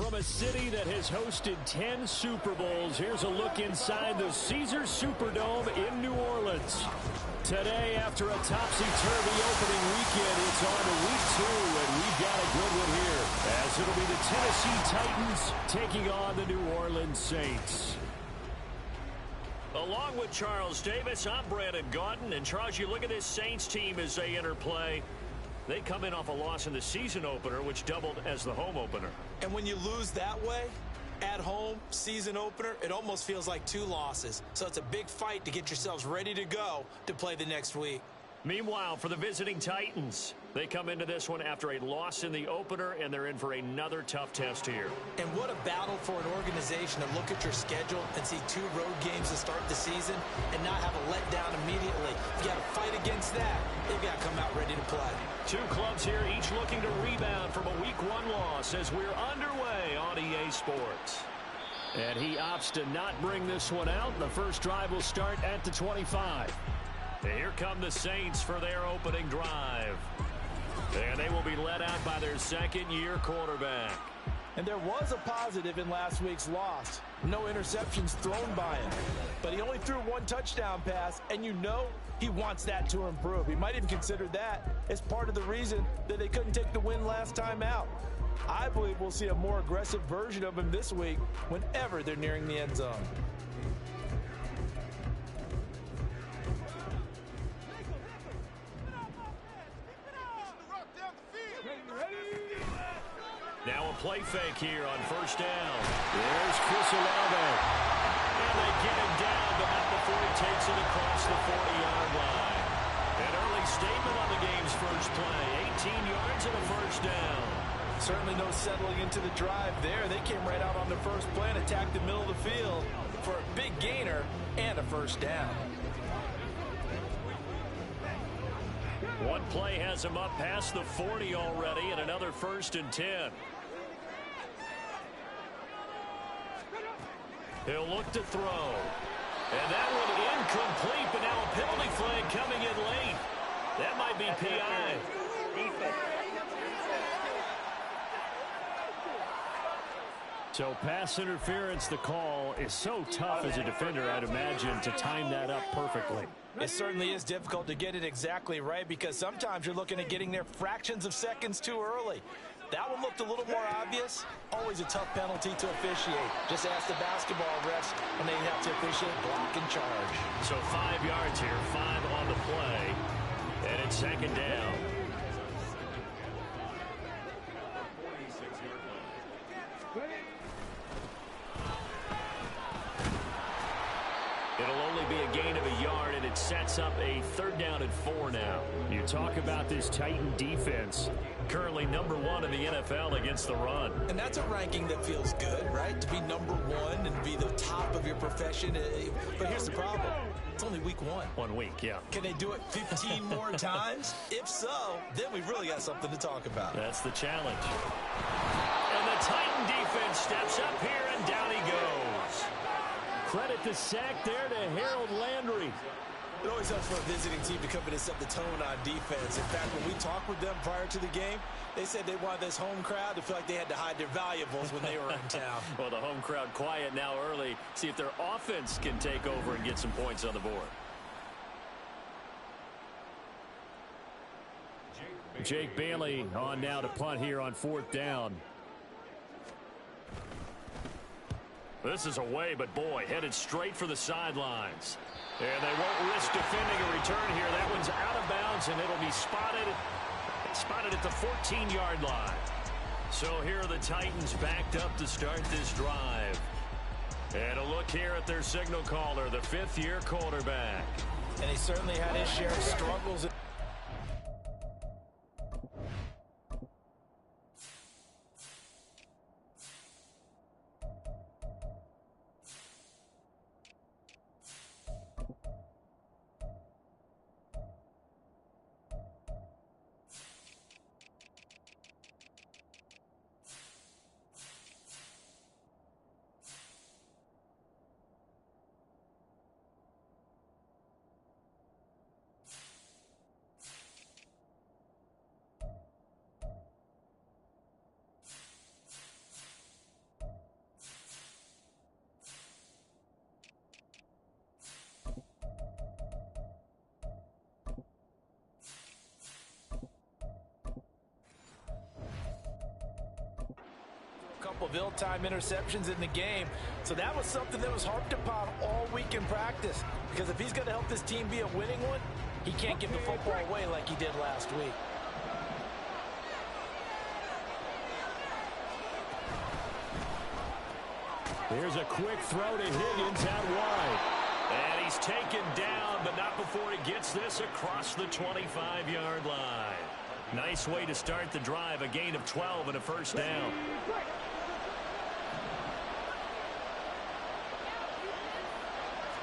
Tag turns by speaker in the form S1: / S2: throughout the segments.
S1: From a city that has hosted 10 Super Bowls, here's a look inside the Caesars Superdome in New Orleans. Today, after a topsy-turvy opening weekend, it's on to week 2, and we've got a good one here, as it'll be the Tennessee Titans taking on the New Orleans Saints.
S2: Along with Charles Davis, I'm Brandon Gaudin. And Charles, you look at this Saints team as they enter play. They come in off a loss in the season opener, which doubled as the home opener.
S3: And when you lose that way, at home, season opener, it almost feels like 2 losses. So it's a big fight to get yourselves ready to go to play the next week.
S2: Meanwhile, for the visiting Titans, they come into this one after a loss in the opener, and they're in for another tough test here.
S3: And what a battle for an organization to look at your schedule and see 2 road games to start the season and not have a letdown immediately. You got to fight against that. They've got to come out ready to play.
S2: 2 clubs here, each looking to rebound from a Week 1 loss as we're underway on EA Sports.
S1: And he opts to not bring this one out. The first drive will start at the 25.
S2: Here come the Saints for their opening drive. And they will be led out by their second-year quarterback.
S4: And there was a positive in last week's loss. No interceptions thrown by him. But he only threw 1 touchdown pass, and you know he wants that to improve. He might even consider that as part of the reason that they couldn't take the win last time out. I believe we'll see a more aggressive version of him this week whenever they're nearing the end zone.
S2: Now a play fake here on first down.
S1: There's Chris Olave.
S2: And they get him down, but not before he takes it across the 40-yard line. An early statement on the game's first play. 18 yards and a first down.
S4: Certainly no settling into the drive there. They came right out on the first play and attacked the middle of the field for a big gainer and a first down.
S2: One play has him up past the 40 already, and another 1st and 10. He'll look to throw. And that one incomplete, but now a penalty flag coming in late. That might be PI.
S1: So pass interference, the call is so tough as a defender, I'd imagine, to time that up perfectly.
S4: It certainly is difficult to get it exactly right because sometimes you're looking at getting there fractions of seconds too early. That one looked a little more obvious. Always a tough penalty to officiate. Just ask the basketball refs when they have to officiate block and charge.
S2: So 5 yards here, 5 on the play, and it's second down. It'll only be a gain of a yard, and it sets up a 3rd down and 4 now.
S1: You talk about this Titan defense.
S2: Currently number 1 in the NFL against the run.
S3: And that's a ranking that feels good, right? To be number 1 and be the top of your profession. But here's the problem. It's only week 1.
S2: 1 week, yeah.
S3: Can they do it 15 more times? If so, then we've really got something to talk about.
S2: That's the challenge. And the Titan defense steps up here, and down he goes.
S1: Credit the sack there to Harold Landry.
S3: It always helps for a visiting team to come in and set the tone on defense. In fact, when we talked with them prior to the game, they said they wanted this home crowd to feel like they had to hide their valuables when they were in town.
S2: Well, the home crowd quiet now early. See if their offense can take over and get some points on the board.
S1: Jake Bailey on now to punt here on 4th down.
S2: This is away, but boy, headed straight for the sidelines. And they won't risk defending a return here. That one's out of bounds, and it'll be spotted at the 14-yard line. So here are the Titans backed up to start this drive. And a look here at their signal caller, the 5th-year quarterback.
S4: And he certainly had his share of struggles. couple of ill-timed interceptions in the game. So that was something that was harped upon all week in practice. Because if he's going to help this team be a winning one, he can't give the football away like he did last week.
S1: Here's a quick throw to Higgins out wide.
S2: And he's taken down, but not before he gets this across the 25-yard line. Nice way to start the drive, a gain of 12 and a first down.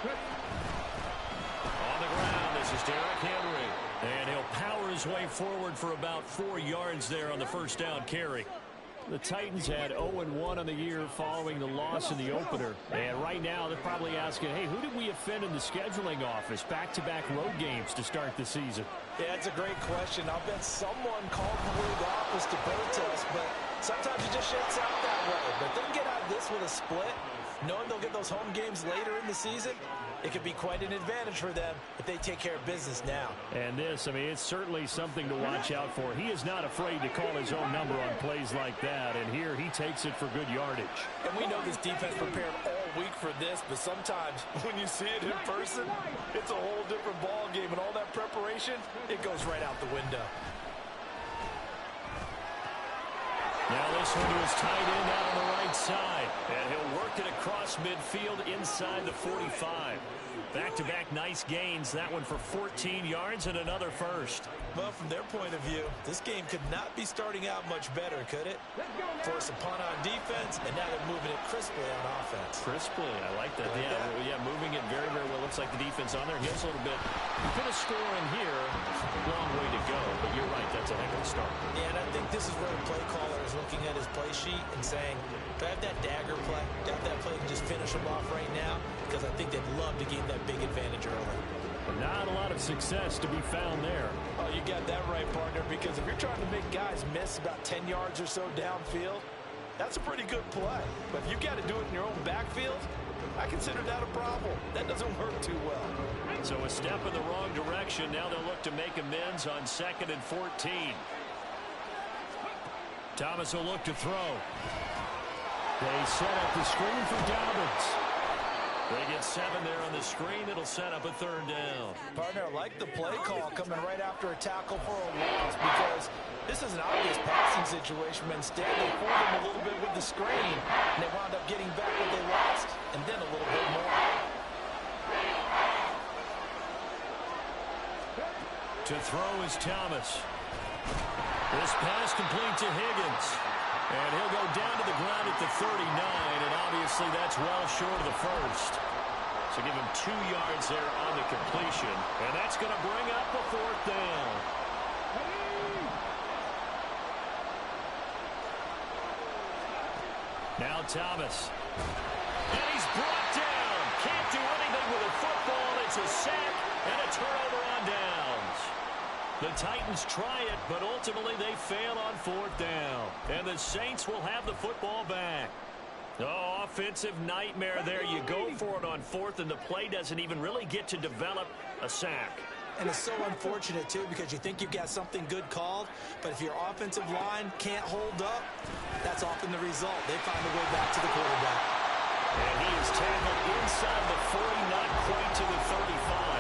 S2: On the ground, this is Derrick Henry. And he'll power his way forward for about 4 yards there on the first down carry.
S1: The Titans had 0-1 on the year following the loss in the opener. And right now they're probably asking, hey, who did we offend in the scheduling office? Back-to-back road games to start the season.
S4: Yeah, it's a great question. I'll bet someone called the league office to protest, but sometimes it just shakes out that way. But they can get out of this with a split, knowing they'll get those home games later in the season. It could be quite an advantage for them if they take care of business now.
S1: And this, I mean, it's certainly something to watch out for. He is not afraid to call his own number on plays like that, and here he takes it for good yardage.
S4: And we know this defense prepared all week for this, but sometimes when you see it in person, it's a whole different ball game, and all that preparation, it goes right out the window.
S2: Now this one to his tight end out on the right side. And he'll work it across midfield inside the 45. Back-to-back nice gains. That one for 14 yards and another first.
S4: Well, from their point of view, this game could not be starting out much better, could it? Force a punt on defense, and now they're moving it crisply on offense.
S2: Crisply, I like that. Yeah, moving it very, very well. Looks like the defense on there hits a little bit. You put a score in here, long way to go. But you're right, that's a heck of a start.
S3: Yeah, and I think this is where the play caller is looking at his play sheet and saying, do I have that dagger play? Do I have that play to just finish them off right now? Because I think they'd love to gain that big advantage early.
S1: Not a lot of success to be found there.
S4: Oh, you got that right, partner, because if you're trying to make guys miss about 10 yards or so downfield, that's a pretty good play. But if you got to do it in your own backfield, I consider that a problem. That doesn't work too well.
S2: So a step in the wrong direction. Now they'll look to make amends on 2nd and 14. Thomas will look to throw.
S1: They set up the screen for Dobbins.
S2: They get 7 there on the screen. It'll set up a 3rd down.
S4: Partner, I like the play call coming right after a tackle for a loss because this is an obvious passing situation, but instead they fooled him a little bit with the screen, and they wound up getting back what they lost, and then a little bit more.
S2: To throw is Thomas. This pass complete to Higgins. And he'll go down to the ground at the 39, and obviously that's well short of the first. So give him 2 yards there on the completion, and that's going to bring up a 4th down. Now Thomas. And he's brought down. Can't do anything with a football. It's a sack and a turnover on downs. The Titans try it, but ultimately they fail on 4th down. And the Saints will have the football back. Oh, offensive nightmare there. You go for it on 4th, and the play doesn't even really get to develop a sack.
S3: And it's so unfortunate, too, because you think you've got something good called, but if your offensive line can't hold up, that's often the result. They find a way back to the quarterback.
S2: And he is tackled inside the 40, not quite to the 35.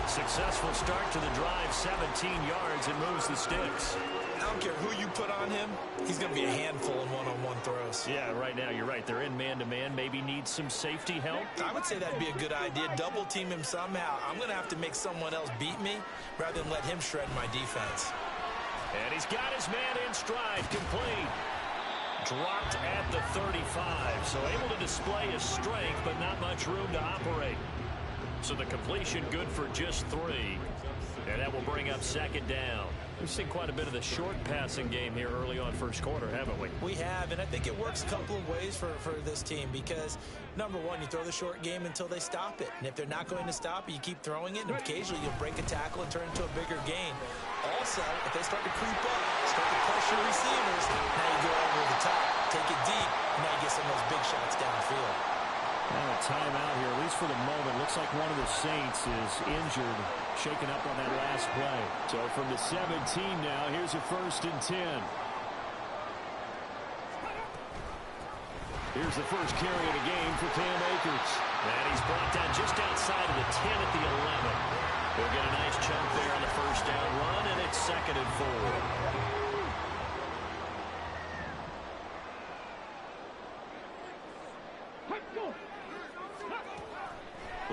S2: Successful start to the drive, 17 yards, and moves the sticks.
S4: I don't care who you put on him, he's going to be a handful in one-on-one throws.
S2: Yeah, right now you're right. They're in man-to-man. Maybe need some safety help.
S4: I would say that'd be a good idea. Double team him somehow. I'm going to have to make someone else beat me rather than let him shred my defense.
S2: And he's got his man in stride, complete. Dropped at the 35, so able to display his strength, but not much room to operate. So the completion good for just 3. And that will bring up 2nd down. We've seen quite a bit of the short passing game here early on first quarter, haven't we?
S3: We have, and I think it works a couple of ways for this team because, number one, you throw the short game until they stop it. And if they're not going to stop it, you keep throwing it, and occasionally you'll break a tackle and turn it into a bigger gain. Also, if they start to creep up, start to pressure receivers, now you go over the top, take it deep, and now you get some of those big shots downfield.
S1: Now a timeout here, at least for the moment. Looks like one of the Saints is injured, shaken up on that last play. So from the 17 now, here's a 1st and 10. Here's the first carry of the game for Cam Akers.
S2: And he's brought down just outside of the 10 at the 11. He'll get a nice chunk there on the first down run, and it's 2nd and 4.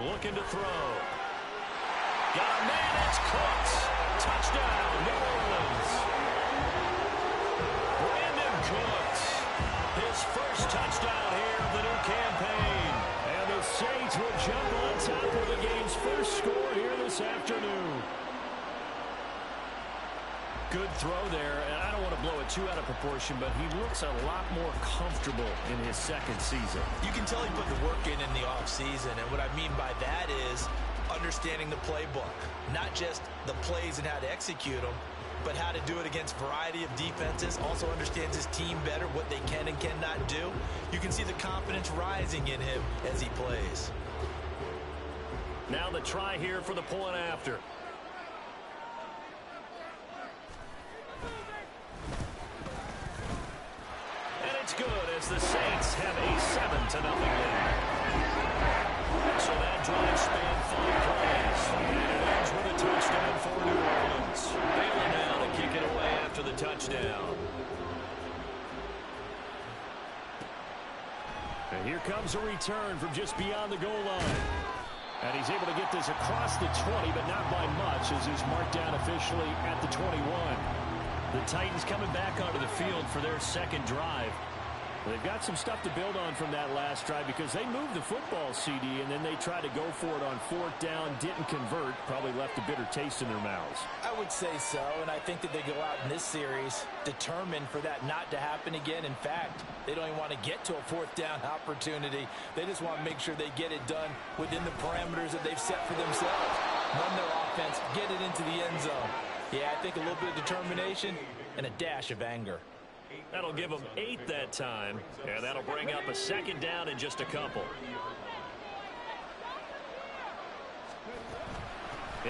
S2: Looking to throw. Got a man, it's Cooks. Touchdown, New Orleans. Brandon Cooks. His first touchdown here of the new campaign.
S1: And the Saints will jump on top of the game's first score here this afternoon.
S2: Good throw there, and I don't want to blow it too out of proportion, but he looks a lot more comfortable in his second season.
S3: You can tell he put the work in the offseason, and what I mean by that is understanding the playbook. Not just the plays and how to execute them, but how to do it against a variety of defenses. Also understands his team better, what they can and cannot do. You can see the confidence rising in him as he plays.
S2: Now the try here for the point after. And it's good as the Saints have a 7-0 lead. So that drive spanned 5 plays. And it ends with a touchdown for New Orleans. Able now to kick it away after the touchdown.
S1: And here comes a return from just beyond the goal line. And he's able to get this across the 20, but not by much, as he's marked down officially at the 21.
S2: The Titans coming back onto the field for their second drive.
S1: They've got some stuff to build on from that last drive because they moved the football, CD, and then they tried to go for it on 4th down, didn't convert, probably left a bitter taste in their mouths.
S4: I would say so, and I think that they go out in this series determined for that not to happen again. In fact, they don't even want to get to a 4th down opportunity. They just want to make sure they get it done within the parameters that they've set for themselves. Run their offense, get it into the end zone. Yeah, I think a little bit of determination and a dash of anger.
S2: That'll give them 8 that time, and that'll bring up a 2nd down in just a couple.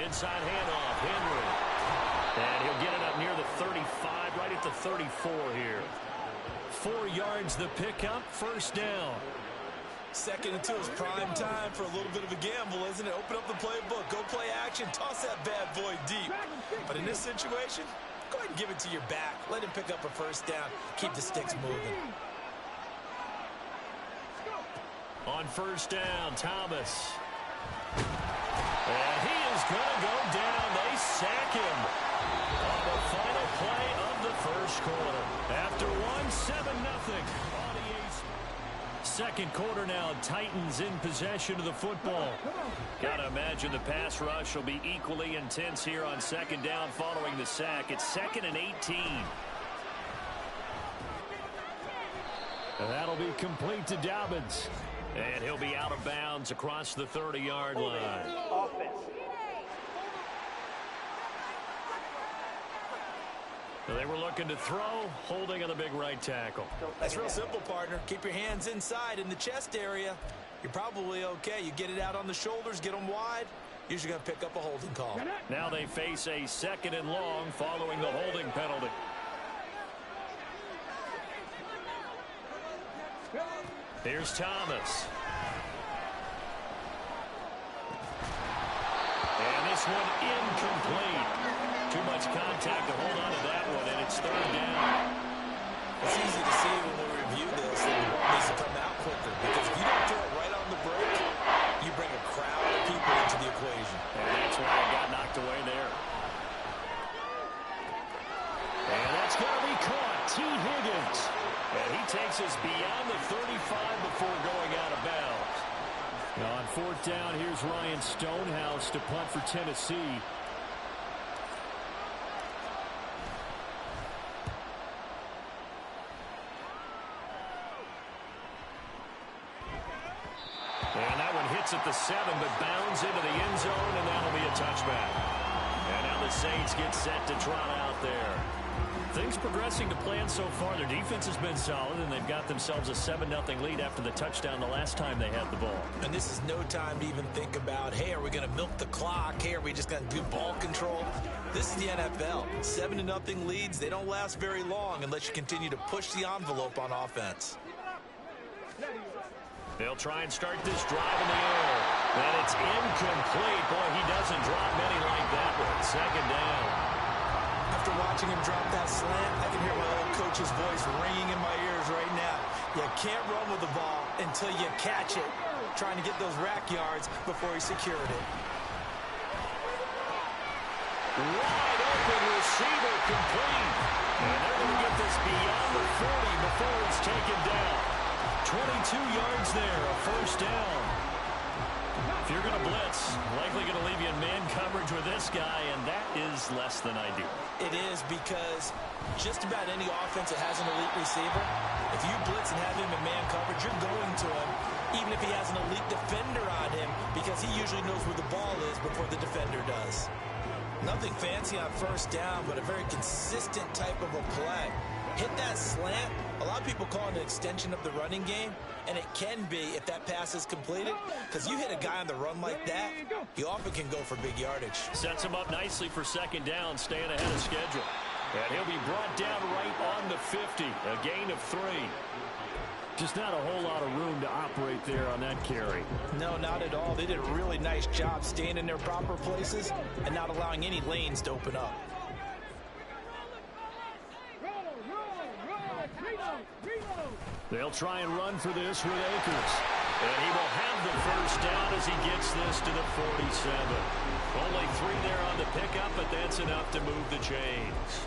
S2: Inside handoff, Henry. And he'll get it up near the 35, right at the 34 here. 4 yards the pickup, 1st down.
S3: 2nd and 2 is prime time for a little bit of a gamble, isn't it? Open up the playbook, go play action, toss that bad boy deep. But in this situation, go ahead and give it to your back. Let him pick up a 1st down. Keep the sticks moving.
S2: On 1st down, Thomas. And he is going to go down. They sack him on the final play of the 1st quarter. After 1-7-0. Second quarter now, Titans in possession of the football. Gotta imagine the pass rush will be equally intense here on 2nd down following the sack. It's 2nd and 18.
S1: And that'll be complete to Dobbins.
S2: And he'll be out of bounds across the 30-yard line. They were looking to throw, holding on the big right tackle.
S3: That's real simple, partner. Keep your hands inside in the chest area. You're probably okay. You get it out on the shoulders, get them wide. Usually going to pick up a holding call.
S2: Now they face a 2nd and long following the holding penalty. Here's Thomas. And this one incomplete. Too much contact to hold on to that one, and it's 3rd down.
S3: It's easy to see when we review this that the ball needs to come out quicker, because if you don't throw it right on the break, you bring a crowd of people into the equation.
S2: And that's why it got knocked away there.
S1: And that's going to be caught. T. Higgins.
S2: And he takes us beyond the 35 before going out of bounds.
S1: Now on 4th down, here's Ryan Stonehouse to punt for Tennessee.
S2: And that one hits at the 7, but bounds into the end zone, and that'll be a touchback. And now the Saints get set to trot out there. Things progressing to plan so far. Their defense has been solid, and they've got themselves a 7-0 lead after the touchdown the last time they had the ball.
S3: And this is no time to even think about, hey, are we going to milk the clock? Hey, are we just going to do ball control? This is the NFL. 7-0 leads, they don't last very long unless you continue to push the envelope on offense.
S2: They'll try and start this drive in the air. And it's incomplete. Boy, he doesn't drop many like that one. Second down.
S3: After watching him drop that slant, I can hear my old coach's voice ringing in my ears right now. You can't run with the ball until you catch it. Trying to get those rack yards before he secured it.
S2: Wide open receiver complete. And they're going to get this beyond the 40 before it's taken down. 22 yards there, a first down. If you're going to blitz, likely going to leave you in man coverage with this guy, and that is less than ideal.
S3: It is, because just about any offense that has an elite receiver, if you blitz and have him in man coverage, you're going to him, even if he has an elite defender on him, because he usually knows where the ball is before the defender does. Nothing fancy on first down, but a very consistent type of a play. Hit that slant. A lot of people call it an extension of the running game, and it can be if that pass is completed, because you hit a guy on the run like that, he often can go for big yardage.
S2: Sets him up nicely for second down, staying ahead of schedule. And he'll be brought down right on the 50, a gain of 3.
S1: Just not a whole lot of room to operate there on that carry.
S3: No, not at all. They did a really nice job staying in their proper places and not allowing any lanes to open up.
S1: They'll try and run for this with Akers.
S2: And he will have the first down as he gets this to the 47. Only 3 there on the pickup, but that's enough to move the chains.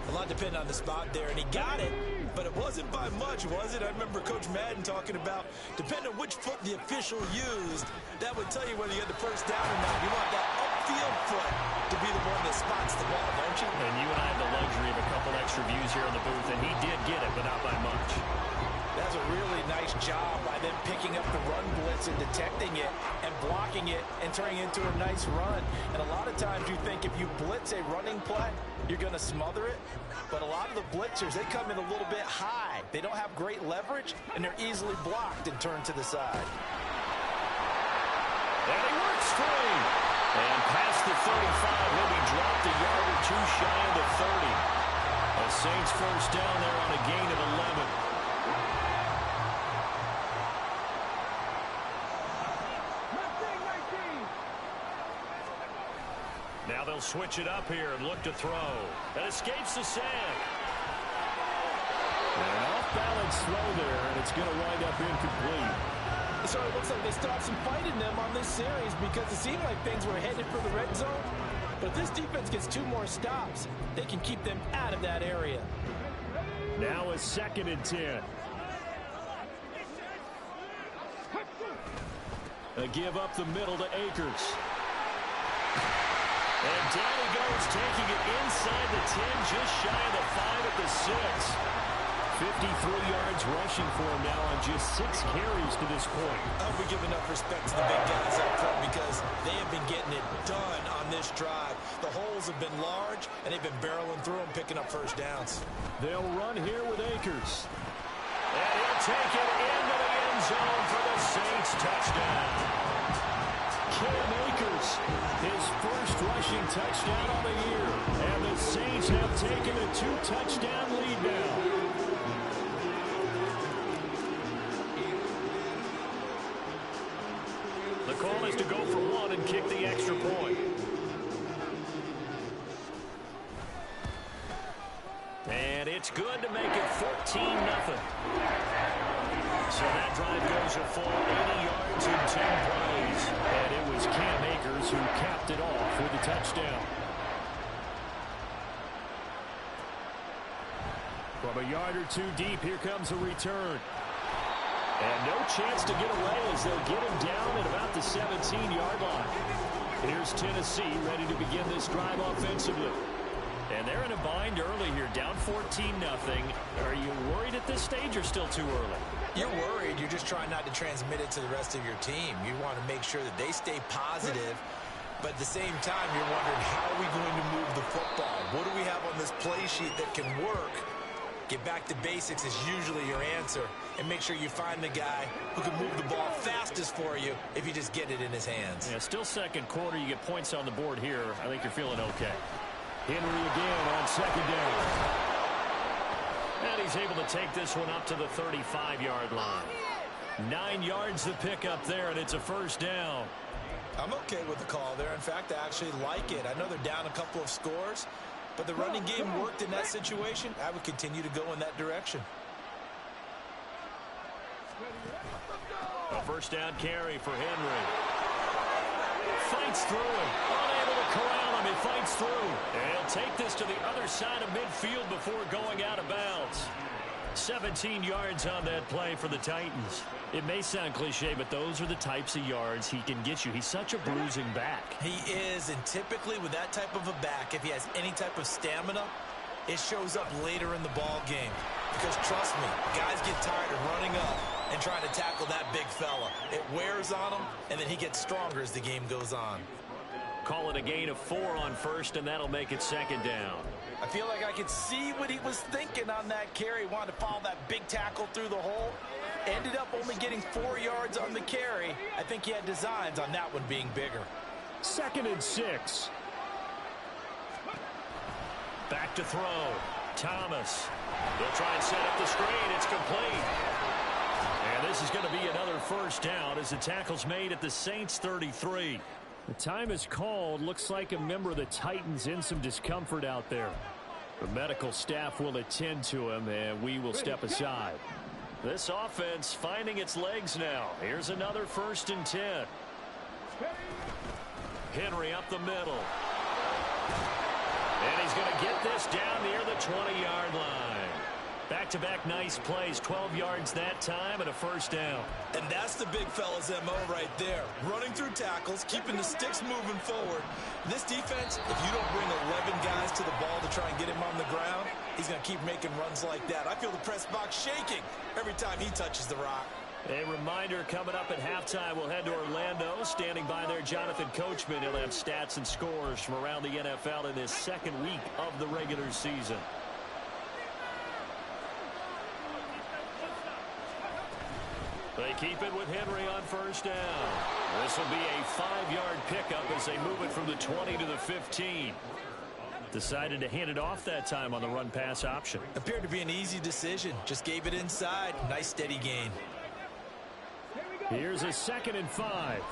S3: A lot depended on the spot there, and he got it, but it wasn't by much, was it? I remember Coach Madden talking about, depending on which foot the official used, that would tell you whether you had the first down or not. You want that upfield foot to be the one that spots the ball, don't you?
S2: And you and I have the luxury of a couple extra views here in the booth, and he did get it, but not by much.
S3: That's a really nice job by them picking up the run blitz and detecting it and blocking it and turning it into a nice run. And a lot of times you think if you blitz a running play, you're going to smother it. But a lot of the blitzers, they come in a little bit high. They don't have great leverage, and they're easily blocked and turned to the side.
S2: And he works free. And past the 35, he'll be dropped a yard or 2 shy of the 30. A Saints first down there on a gain of 11. Now they'll switch it up here and look to throw. That escapes the sack.
S1: An off-balance throw there, and it's going to wind up incomplete.
S3: So it looks like they still have some fight in them on this series, because it seemed like things were headed for the red zone. But if this defense gets 2 more stops, they can keep them out of that area.
S1: Now a 2nd and 10. A give up the middle to Akers.
S2: And down he goes, taking it inside the 10, just shy of the 5 at the 6.
S1: 53 yards rushing for him now on just 6 carries to this point.
S3: I hope we give enough respect to the big guys up front, because they have been getting it done on this drive. The holes have been large, and they've been barreling through them, picking up first downs.
S1: They'll run here with Akers.
S2: And he'll take it into the end zone for the Saints touchdown.
S1: Cam Akers, his first rushing touchdown on the year. And the Saints have taken a 2-touchdown lead now.
S2: The call is to go for 1 and kick the extra point. And it's good to make it 14-0. So that drive goes a full 80 yards in 10 plays.
S1: And it was Cam Akers who capped it off with a touchdown. From a yard or 2 deep, here comes a return. And no chance to get away as they'll get him down at about the 17-yard line. Here's Tennessee ready to begin this drive offensively.
S2: And they're in a bind early here, down 14-0. Are you worried at this stage or still too early?
S3: You're worried. You're just trying not to transmit it to the rest of your team. You want to make sure that they stay positive, but at the same time, you're wondering, how are we going to move the football? What do we have on this play sheet that can work? Get back to basics is usually your answer, and make sure you find the guy who can move the ball fastest for you if you just get it in his hands.
S2: Yeah, still second quarter. You get points on the board here. I think you're feeling okay.
S1: Henry again on 2nd down.
S2: And he's able to take this one up to the 35-yard line.
S1: 9 yards to pick up there, and it's a first down.
S3: I'm okay with the call there. In fact, I actually like it. I know they're down a couple of scores, but the running game worked in that situation. I would continue to go in that direction.
S2: A first down carry for Henry.
S1: Fights through him. Unable to corral him. He fights through. And he'll take this to the other side of midfield before going out of bounds. 17 yards on that play for the Titans. It may sound cliche, but those are the types of yards he can get you. He's such a bruising back.
S3: He is, and typically with that type of a back, if he has any type of stamina, it shows up later in the ball game. Because trust me, guys get tired of running up and trying to tackle that big fella. It wears on him, and then he gets stronger as the game goes on.
S1: Call it a gain of 4 on first, and that'll make it second down.
S4: I feel like I could see what he was thinking on that carry. He wanted to follow that big tackle through the hole. Ended up only getting 4 yards on the carry. I think he had designs on that one being bigger.
S1: 2nd and 6. Back to throw. Thomas. They'll try and set up the screen. It's complete. And this is going to be another first down as the tackle's made at the Saints 33. The time is called. Looks like a member of the Titans in some discomfort out there. The medical staff will attend to him, and we will step aside. This offense finding its legs now. Here's another 1st and 10. Henry up the middle. And he's going to get this down near the 20-yard line. Back-to-back nice plays, 12 yards that time and a first down.
S3: And that's the big fella's MO right there. Running through tackles, keeping the sticks moving forward. This defense, if you don't bring 11 guys to the ball to try and get him on the ground, he's going to keep making runs like that. I feel the press box shaking every time he touches the rock.
S1: A reminder coming up at halftime, we'll head to Orlando. Standing by there, Jonathan Coachman. He'll have stats and scores from around the NFL in this second week of the regular season. They keep it with Henry on first down. This will be a 5-yard pickup as they move it from the 20 to the 15. Decided to hand it off that time on the run-pass option.
S3: Appeared to be an easy decision. Just gave it inside. Nice steady gain.
S1: Here's a 2nd and 5.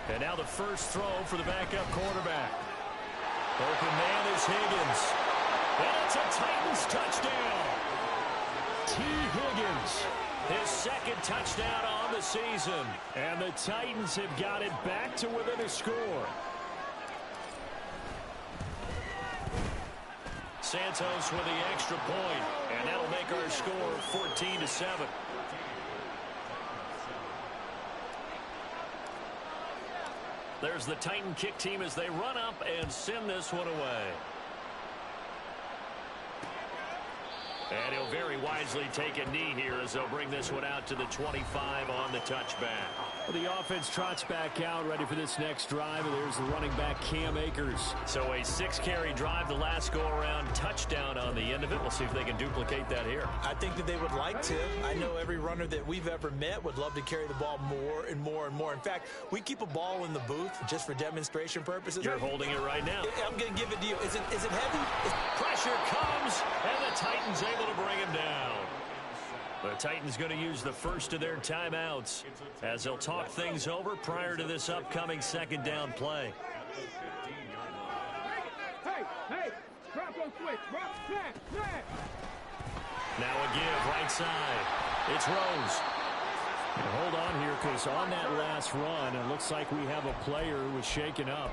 S1: And now the first throw for the backup quarterback. Open man is Higgins. And it's a Titans touchdown. T. Higgins, his 2nd touchdown on the season. And the Titans have got it back to within a score. Santos with the extra point, and that'll make our score 14-7. There's the Titan kick team as they run up and send this one away. And he'll very wisely take a knee here as they'll bring this one out to the 25 on the touchback. The offense trots back out, ready for this next drive. And there's the running back, Cam Akers. So a 6-carry drive the last go-around, touchdown on the end of it. We'll see if they can duplicate that here.
S3: I think that they would like to. I know every runner that we've ever met would love to carry the ball more and more and more. In fact, we keep a ball in the booth just for demonstration purposes.
S1: You're holding it right now.
S3: I'm going to give it to you. Is it heavy?
S1: Pressure comes, and the Titans able to bring him down. The Titans going to use the first of their timeouts as they'll talk things over prior to this upcoming 2nd down play.
S5: Hey, drop on switch, drop, snap.
S1: Now a give, right side. It's Rose. And hold on here, because on that last run, it looks like we have a player who was shaken up.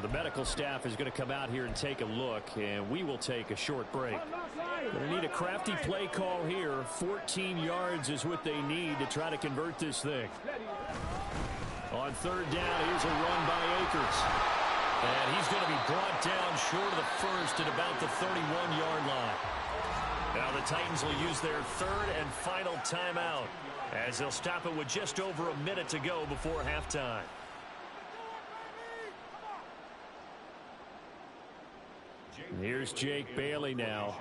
S1: The medical staff is going to come out here and take a look, and we will take a short break. Going to need a crafty play call here. 14 yards is what they need to try to convert this thing. On 3rd down, here's a run by Akers. And he's going to be brought down short of the first at about the 31-yard line. Now the Titans will use their 3rd and final timeout as they'll stop it with just over a minute to go before halftime. Here's Jake Bailey now.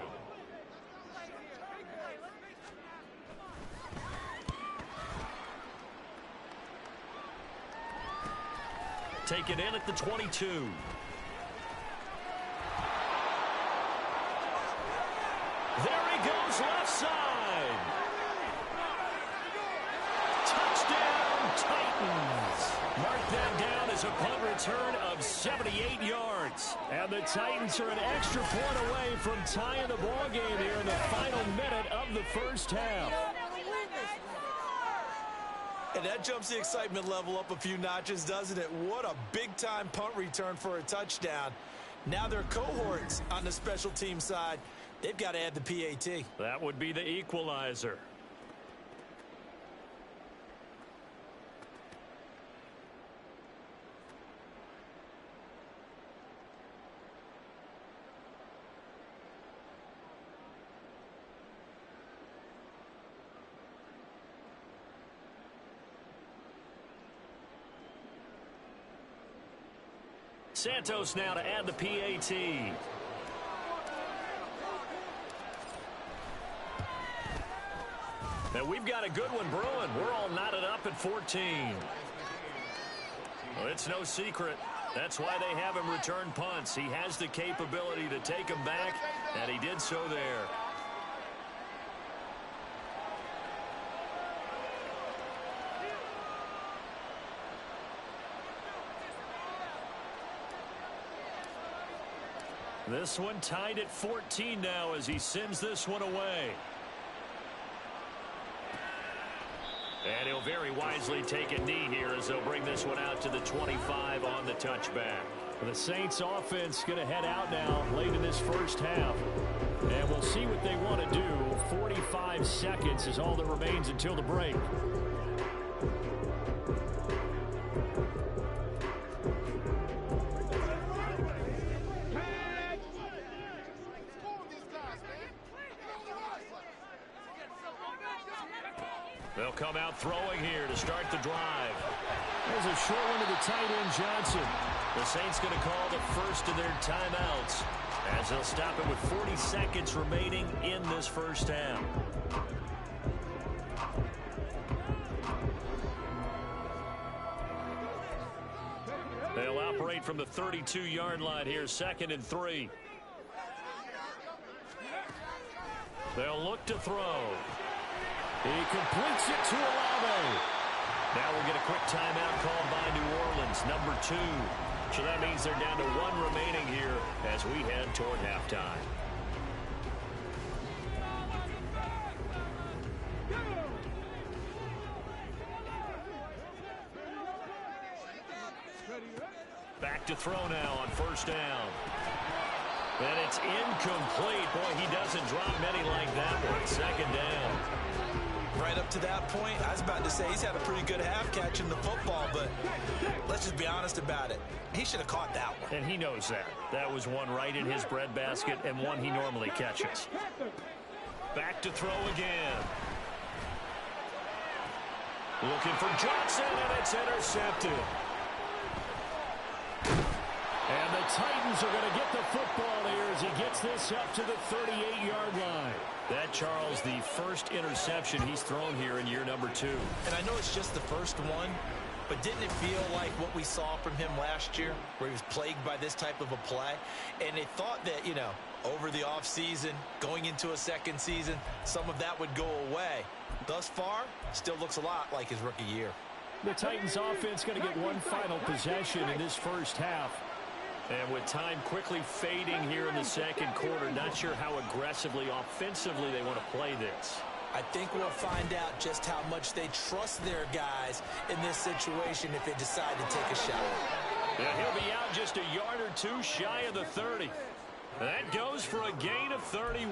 S2: take it in at the 22. There he goes, left side. Touchdown, Titans. Mark that down as a punt return of 78 yards. And the Titans are an extra point away from tying the ball game here in the final minute of the first half.
S3: And that jumps the excitement level up a few notches, doesn't it? What a big-time punt return for a touchdown. Now their cohorts on the special team side, they've got to add the PAT.
S2: That would be the equalizer. Santos now to add the PAT. And we've got a good one brewing. We're all knotted up at 14. Well, it's no secret. That's why they have him return punts. He has the capability to take them back, and he did so there. This one tied at 14 now as he sends this one away. And he'll very wisely take a knee here as they'll bring this one out to the 25 on the touchback. The Saints offense going to head out now late in this first half. And we'll see what they want to do. 45 seconds is all that remains until the break. They'll come out throwing here to start the drive.
S1: There's a short one to the tight end, Johnson.
S2: The Saints going to call the first of their timeouts as they'll stop it with 40 seconds remaining in this first half. They'll operate from the 32-yard line here, 2nd and 3. They'll look to throw.
S1: He completes it to Olave.
S2: Now we'll get a quick timeout called by New Orleans, number 2. So that means they're down to 1 remaining here as we head toward halftime. Back to throw now on first down. And it's incomplete. Boy, he doesn't drop many like that one. 2nd down.
S3: Right up to that point, I was about to say he's had a pretty good half catching the football, but let's just be honest about it. He should have caught that one.
S2: And he knows that. That was one right in his breadbasket and one he normally catches. Back to throw again. Looking for Johnson, and it's intercepted.
S1: And the Titans are going to get the football here as he gets this up to the 38-yard line.
S2: That, Charles, the first interception he's thrown here in year number 2.
S3: And I know it's just the first one, but didn't it feel like what we saw from him last year, where he was plagued by this type of a play? And they thought that, you know, over the offseason, going into a second season, some of that would go away. Thus far, still looks a lot like his rookie year.
S1: The Titans offense going to get one final possession in this first half.
S2: And with time quickly fading here in the second quarter, not sure how aggressively, offensively they want to play this.
S3: I think we'll find out just how much they trust their guys in this situation if they decide to take a shot.
S2: Yeah, he'll be out just a yard or 2 shy of the 30. That goes for a gain of 31.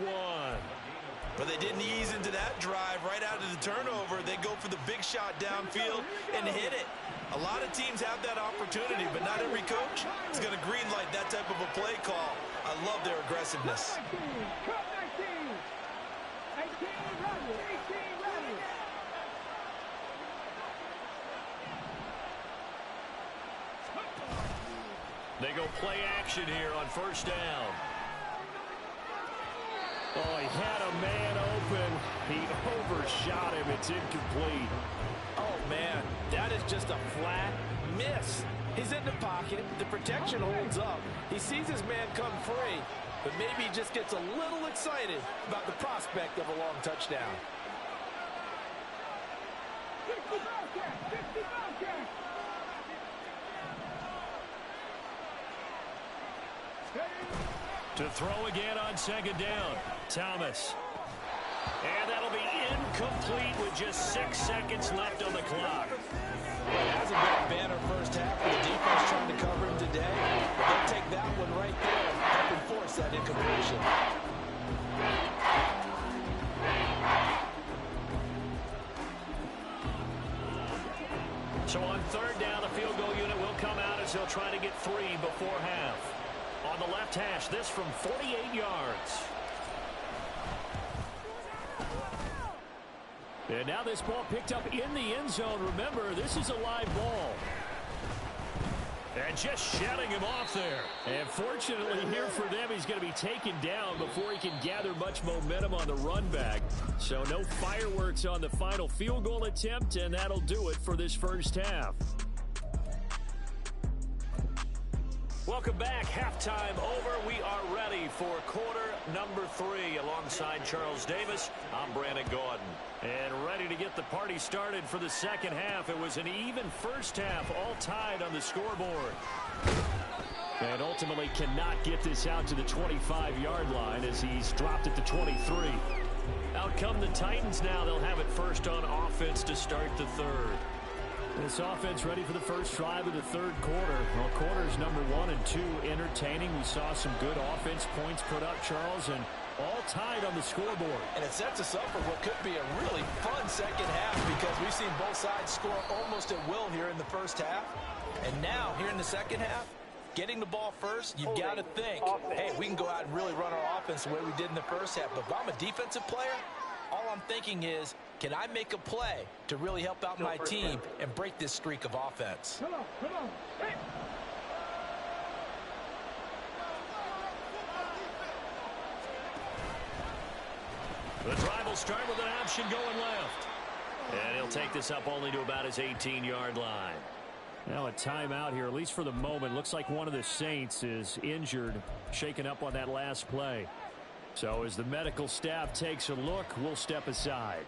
S3: But they didn't ease into that drive right out of the turnover. They go for the big shot downfield and hit it. A lot of teams have that opportunity, but not every coach is going to greenlight that type of a play call. I love their aggressiveness.
S2: They go play action here on first down.
S1: Oh, he had a man open. He overshot him. It's incomplete.
S4: Oh, man, that is just a flat miss. He's in the pocket. The protection holds up. He sees his man come free, but maybe he just gets a little excited about the prospect of a long touchdown.
S5: 60 Bobcats! 60 Bobcats!
S2: To throw again on second down. Thomas. And that'll be incomplete with just 6 seconds left on the clock.
S4: Well, it hasn't been a banner first half for the defense trying to cover him today, but they'll take that one right there and help enforce that incompletion.
S2: So on third down, the field goal unit will come out as they'll try to get 3 before half. On the left hash, this from 48 yards.
S1: And now this ball picked up in the end zone. Remember, this is a live ball.
S2: And just shutting him off there.
S1: And fortunately here for them, he's going to be taken down before he can gather much momentum on the run back. So no fireworks on the final field goal attempt, and that'll do it for this first half.
S2: Welcome back. Halftime over. We are ready for quarter number 3. Alongside Charles Davis, I'm Brandon Gordon.
S1: And ready to get the party started for the second half. It was an even first half, all tied on the scoreboard. And ultimately cannot get this out to the 25-yard line as he's dropped at the 23. Out come the Titans now. They'll have it first on offense to start the third. This offense ready for the first drive of the third quarter. Well, quarters number 1 and 2 entertaining. We saw some good offense points put up, Charles, and all tied on the scoreboard.
S4: And it sets us up for what could be a really fun second half because we've seen both sides score almost at will here in the first half. And now, here in the second half, getting the ball first, you've got to think, hey, we can go out and really run our offense the way we did in the first half. But if I'm a defensive player, all I'm thinking is, can I make a play to really help out my team and break this streak of offense?
S5: Come on, come on. Hey.
S2: The drive will start with an option going left. And he'll take this up only to about his 18-yard line.
S1: Now a timeout here, at least for the moment. Looks like one of the Saints is injured, shaken up on that last play. So as the medical staff takes a look, we'll step aside.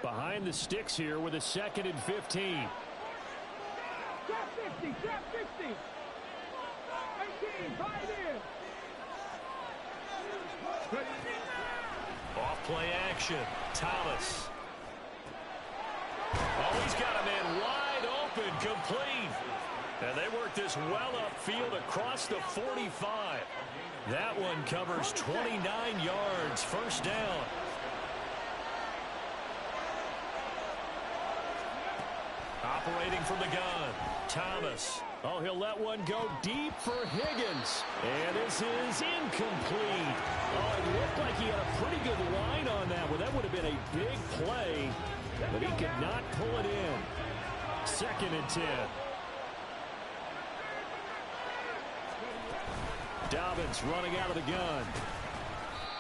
S1: Behind the sticks here with a 2nd and 15.
S5: Trap 50, trap 50. 18, right in.
S2: Off play action. Thomas. Oh, he's got a man wide open, complete. And they work this well upfield across the 45. That one covers 29 yards. First down. Operating from the gun, Thomas.
S1: Oh, he'll let one go deep for Higgins. And this is incomplete. Oh, it looked like he had a pretty good line on that one. That would have been a big play, but he could not pull it in. 2nd and 10. Dobbins running out of the gun.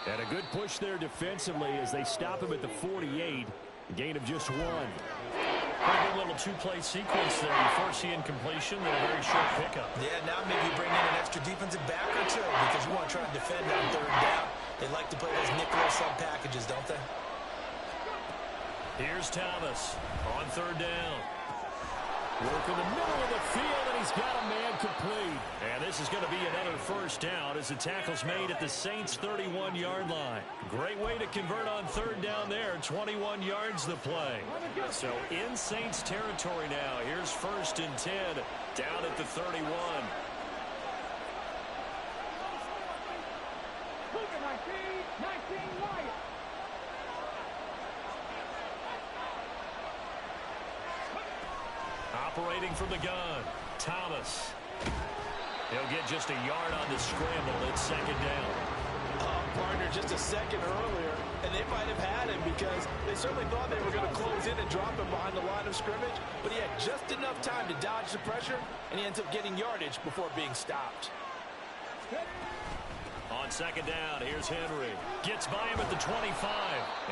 S1: And a good push there defensively as they stop him at the 48. A gain of just 1.
S2: Pretty good little 2-play sequence there. You force the incompletion, then a very short pickup.
S3: Yeah, now maybe bring in an extra defensive back or 2 because you want to try and defend on third down. They like to play those nickel sub packages, don't they?
S2: Here's Thomas on third down.
S1: Work in the middle of the field, and he's got a man complete.
S2: And this is going to be another first down as the tackle's made at the Saints' 31-yard line. Great way to convert on third down there. 21 yards the play. So in Saints territory now. Here's 1st and 10 down at the 31.
S5: Cougar 19 Wyatt.
S2: Operating from the gun, Thomas. He'll get just a yard on the scramble. It's 2nd down.
S4: Partner just a second earlier, and they might have had him because they certainly thought they were going to close in and drop him behind the line of scrimmage, but he had just enough time to dodge the pressure, and he ends up getting yardage before being stopped.
S2: On On second down, here's Henry. Gets by him at the 25.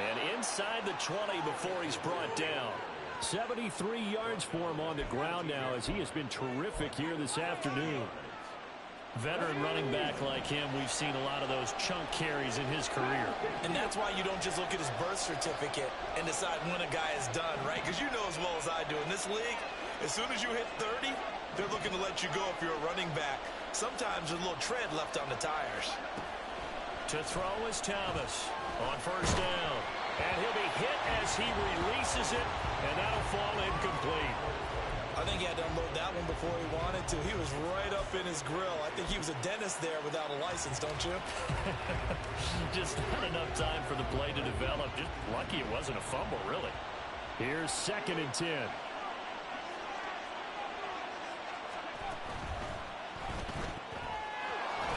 S2: And inside the 20 before he's brought down.
S1: 73 yards for him on the ground now as he has been terrific here this afternoon.
S2: Veteran running back like him, we've seen a lot of those chunk carries in his career.
S3: And that's why you don't just look at his birth certificate and decide when a guy is done, right? Because you know as well as I do, in this league, as soon as you hit 30, they're looking to let you go if you're a running back. Sometimes there's a little tread left on the tires.
S2: To throw is Thomas on first down. And he'll be hit as he releases it, and that'll fall incomplete.
S3: I think he had to unload that one before he wanted to. He was right up in his grill. I think he was a dentist there without a license, don't you?
S2: Just not enough time for the play to develop. Just lucky it wasn't a fumble, really.
S1: Here's 2nd and 10.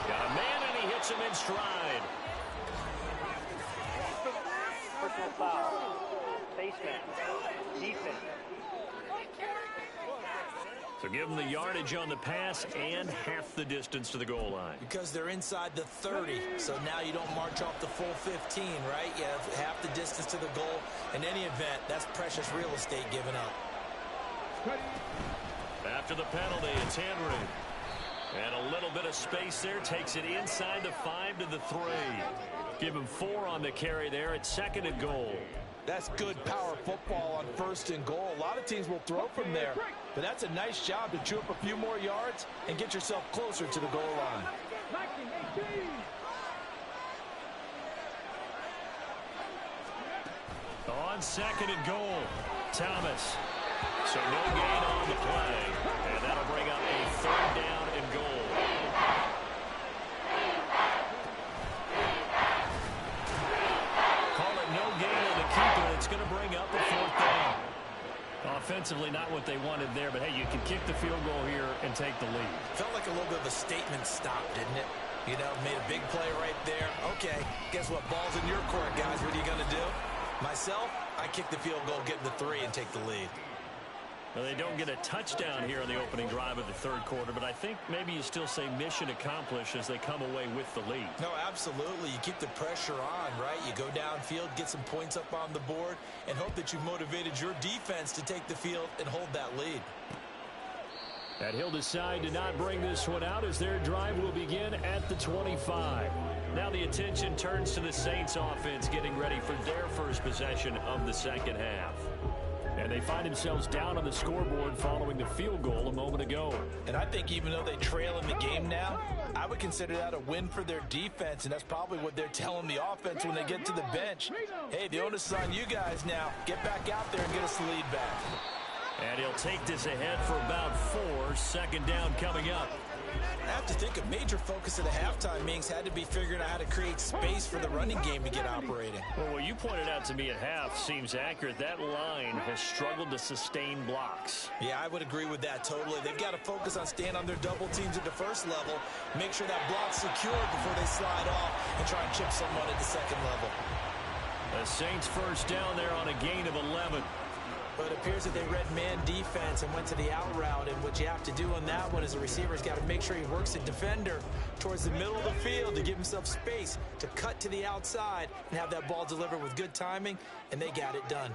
S2: Got a man, and he hits him in stride.
S6: Personal foul. Face mask. Defense.
S2: So give them the yardage on the pass and half the distance to the goal line.
S3: Because they're inside the 30, so now you don't march off the full 15, right? You have half the distance to the goal. In any event, that's precious real estate given up.
S2: After the penalty, it's Henry. And a little bit of space there, takes it inside the 5 to the 3. Give him 4 on the carry there at 2nd and goal.
S4: That's good power football on 1st and goal. A lot of teams will throw from there, but that's a nice job to chew up a few more yards and get yourself closer to the goal line.
S2: On 2nd and goal, Thomas. So no gain on the play, and that'll bring up a 3rd down and goal. Call it no gain on the keeper. It's going to bring up a 4th down. Offensively, not what they wanted there, but hey, you can kick the field goal here and take the lead.
S3: Felt like a little bit of a statement stop, didn't it? You know, made a big play right there. Okay, guess what? Ball's in your court, guys. What are you going to do? Myself, I kick the field goal, get the 3, and take the lead.
S2: Well, they don't get a touchdown here on the opening drive of the 3rd quarter, but I think maybe you still say mission accomplished as they come away with the lead.
S3: No, absolutely. You keep the pressure on, right? You go downfield, get some points up on the board, and hope that you've motivated your defense to take the field and hold that lead.
S1: And he'll decide to not bring this one out as their drive will begin at the 25.
S2: Now the attention turns to the Saints offense getting ready for their first possession of the 2nd half.
S1: And they find themselves down on the scoreboard following the field goal a moment ago.
S3: And I think even though they trail in the game now, I would consider that a win for their defense, and that's probably what they're telling the offense when they get to the bench. Hey, the onus is on you guys now. Get back out there and get us the lead back.
S2: And he'll take this ahead for about 4. 2nd down coming up.
S3: I have to think a major focus of the halftime meetings had to be figuring out how to create space for the running game to get operating.
S2: Well, what you pointed out to me at half seems accurate. That line has struggled to sustain blocks.
S3: Yeah, I would agree with that totally. They've got to focus on staying on their double teams at the 1st level, make sure that block's secure before they slide off and try and chip someone at the 2nd level.
S2: The Saints 1st down there on a gain of 11.
S3: But it appears that they read man defense and went to the out route. And what you have to do on that one is the receiver's got to make sure he works the defender towards the middle of the field to give himself space to cut to the outside and have that ball delivered with good timing, and they got it done.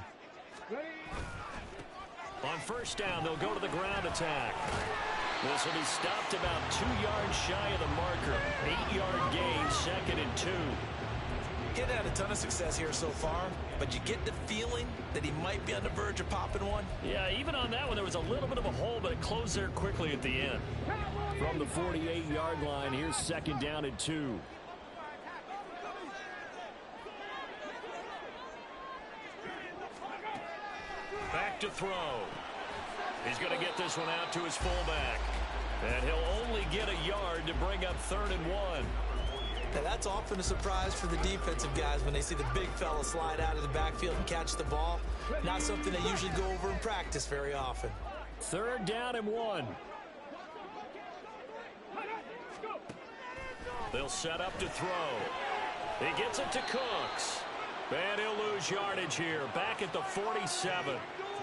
S2: On 1st down, they'll go to the ground attack. This will be stopped about 2 yards shy of the marker. 8-yard gain, 2nd and 2.
S3: He hadn't had a ton of success here so far, but you get the feeling that he might be on the verge of popping one.
S2: Yeah, even on that one, there was a little bit of a hole, but it closed there quickly at the end.
S1: From the 48-yard line, here's 2nd down and 2.
S2: Back to throw. He's going to get this one out to his fullback. And he'll only get a yard to bring up 3rd and 1.
S3: Now, that's often a surprise for the defensive guys when they see the big fella slide out of the backfield and catch the ball. Not something they usually go over in practice very often.
S1: 3rd down and 1.
S2: They'll set up to throw. He gets it to Cooks. And he'll lose yardage here. Back at the 47.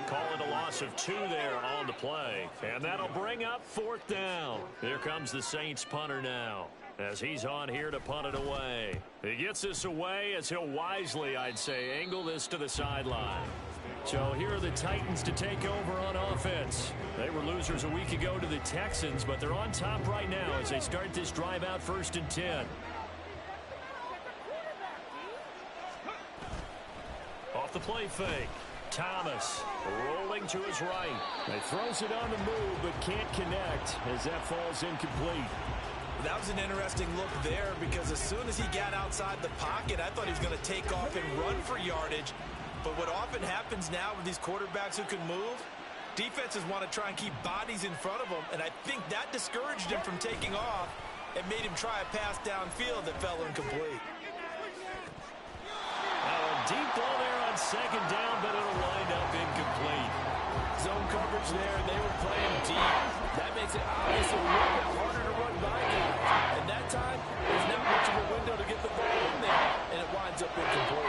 S2: Call it a loss of 2 there on the play. And that'll bring up 4th down. Here comes the Saints punter now. as he's on here to punt it away. He gets this away as he'll wisely, I'd say, angle this to the sideline.
S1: So here are the Titans to take over on offense. They were losers a week ago to the Texans, but they're on top right now as they start this drive out 1st and 10.
S2: Off the play fake. Thomas rolling to his right.
S1: He throws it on the move but can't connect as that falls incomplete.
S3: That was an interesting look there because as soon as he got outside the pocket, I thought he was going to take off and run for yardage. But what often happens now with these quarterbacks who can move, defenses want to try and keep bodies in front of them, and I think that discouraged him from taking off and made him try a pass downfield that fell incomplete.
S1: Deep ball there on 2nd down, but it'll wind up incomplete.
S4: Zone coverage there, and they were playing deep. That makes it obviously a little bit harder to run by guys. And that time, there's not much of a window to get the ball in there, and it winds up incomplete.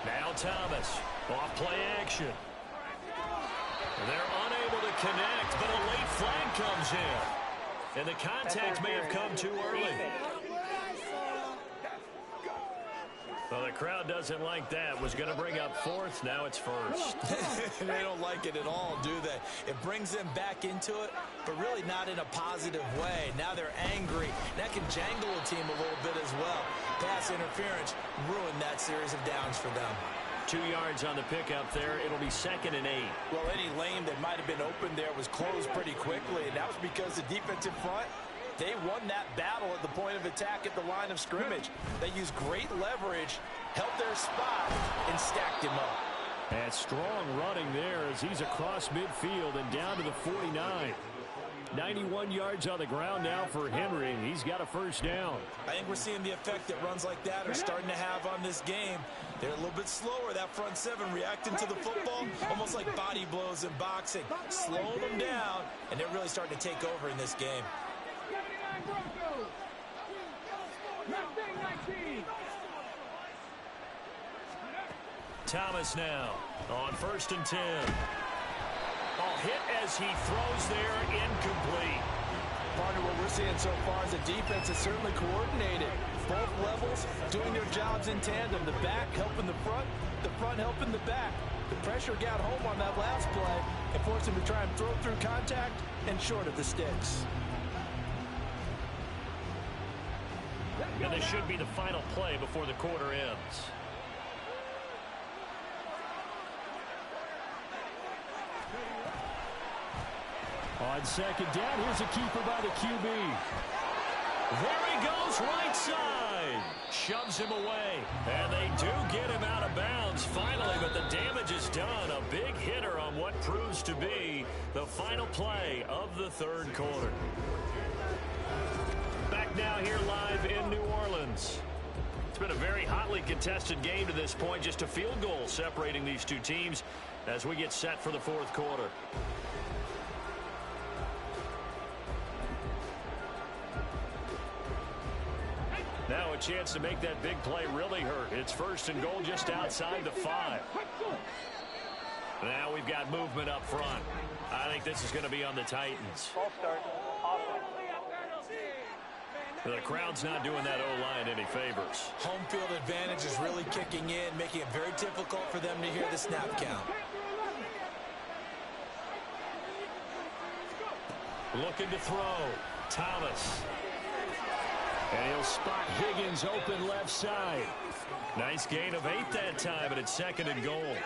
S2: Now Thomas, off play action. They're unable to connect, but a late flag comes in. And the contact may have come too early. Well, the crowd doesn't like that. Was going to bring up 4th. Now it's 1st.
S3: They don't like it at all, do they? It brings them back into it, but really not in a positive way. Now they're angry. That can jangle a team a little bit as well. Pass interference ruined that series of downs for them.
S1: 2 yards on the pickup there. It'll be 2nd and 8.
S4: Well, any lane that might have been open there was closed pretty quickly, and that was because the defensive front, they won that battle at the point of attack at the line of scrimmage. They used great leverage, held their spot, and stacked him up.
S1: And strong running there as he's across midfield and down to the 49. 91 yards on the ground now for Henry, and he's got a 1st down.
S3: I think we're seeing the effect that runs like that are starting to have on this game. They're a little bit slower, that front 7 reacting to the football, almost like body blows in boxing. Slowing them down, and they're really starting to take over in this game.
S2: Thomas now on 1st and 10. Hit as he throws there, incomplete.
S4: Partner, what we're seeing so far is the defense is certainly coordinated. Both levels doing their jobs in tandem. The back helping the front helping the back. The pressure got home on that last play and forced him to try and throw through contact and short of the sticks.
S2: And this should be the final play before the quarter ends.
S1: On 2nd down, here's a keeper by the QB.
S2: There he goes, right side. Shoves him away. And they do get him out of bounds finally, but the damage is done. A big hitter on what proves to be the final play of the 3rd quarter. Back now here live in New Orleans. It's been a very hotly contested game to this point. Just a field goal separating these two teams as we get set for the 4th quarter. Now a chance to make that big play really hurt. It's 1st and goal just outside the 5. Now we've got movement up front. I think this is going to be on the Titans.
S6: Ball start. Offense.
S2: The crowd's not doing that O-line any favors.
S3: Home field advantage is really kicking in, making it very difficult for them to hear the snap count.
S2: Looking to throw. Thomas.
S1: And he'll spot Higgins open left side.
S2: Nice gain of 8 that time, but it's 2nd and goal.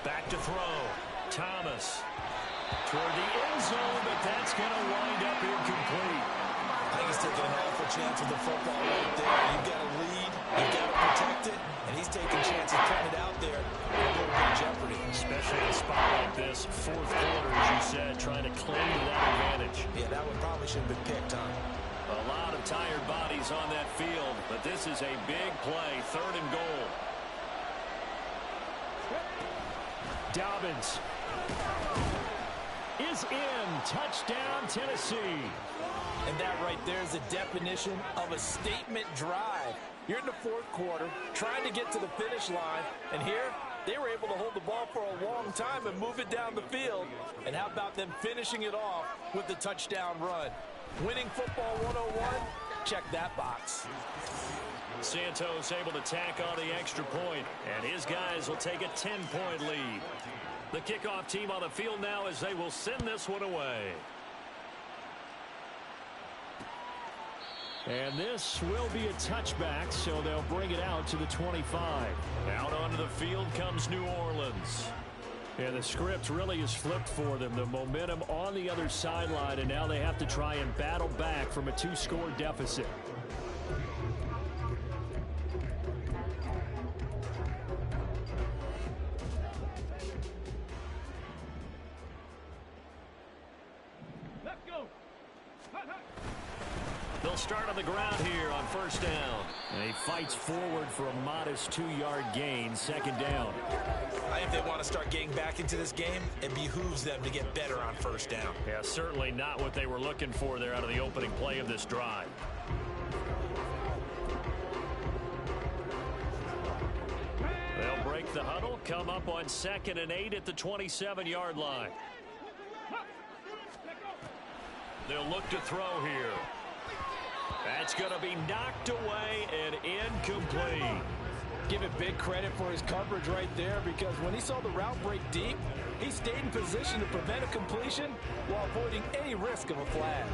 S2: Back to throw. Thomas toward the end zone, but that's going to wind up incomplete.
S3: I think he's taking an awful chance with the football right there. You've got to lead, you've got to protect it, and he's taking chances putting it out there in a little bit of jeopardy.
S2: Especially in a spot like this, fourth quarter, as you said, trying to cling to that advantage.
S3: Yeah, that one probably should have been picked, huh?
S1: A lot of tired bodies on that field, but this is a big play, 3rd and goal. Dobbins is in. Touchdown, Tennessee.
S4: And that right there is the definition of a statement drive. You're in the fourth quarter, trying to get to the finish line, and here they were able to hold the ball for a long time and move it down the field. And how about them finishing it off with the touchdown run? Winning football 101, check that box.
S2: Santos able to tack on the extra point, and his guys will take a 10-point lead. The kickoff team on the field now as they will send this one away.
S1: And this will be a touchback, so they'll bring it out to the 25.
S2: Out onto the field comes New Orleans.
S1: And the script really is flipped for them. The momentum on the other sideline, and now they have to try and battle back from a 2-score deficit.
S2: They'll start on the ground here on first down.
S1: And he fights forward for a modest 2-yard gain, 2nd down.
S3: I think they want to start getting back into this game. It behooves them to get better on first down.
S2: Yeah, certainly not what they were looking for there out of the opening play of this drive. They'll break the huddle, come up on 2nd and 8 at the 27-yard line. They'll look to throw here. That's going to be knocked away and incomplete.
S4: Give it big credit for his coverage right there, because when he saw the route break deep, he stayed in position to prevent a completion while avoiding any risk of a flag.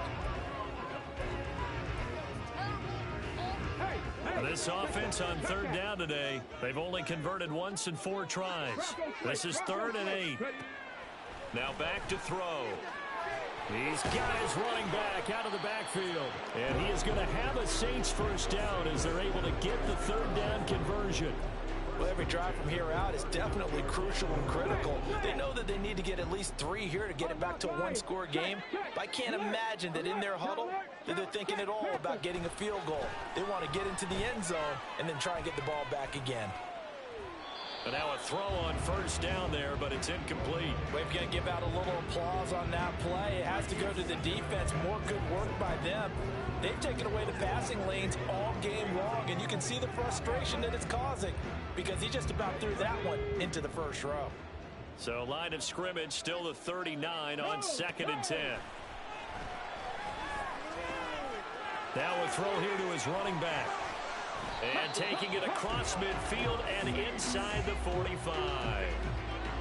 S2: This offense on 3rd down today, they've only converted once in 4 tries. This is 3rd and 8. Now back to throw.
S1: He's got his running back out of the backfield. And he is going to have a Saints first down as they're able to get the 3rd down conversion.
S4: Well, every drive from here out is definitely crucial and critical. They know that they need to get at least 3 here to get it back to a 1-score game. But I can't imagine that in their huddle that they're thinking at all about getting a field goal. They want to get into the end zone and then try and get the ball back again.
S2: And now a throw on first down there, but it's incomplete.
S4: We're going to give out a little applause on that play. It has to go to the defense. More good work by them. They've taken away the passing lanes all game long, and you can see the frustration that it's causing because he just about threw that one into the first row.
S2: So line of scrimmage still the 39 on 2nd and 10. Now a throw here to his running back. And taking it across midfield and inside the 45.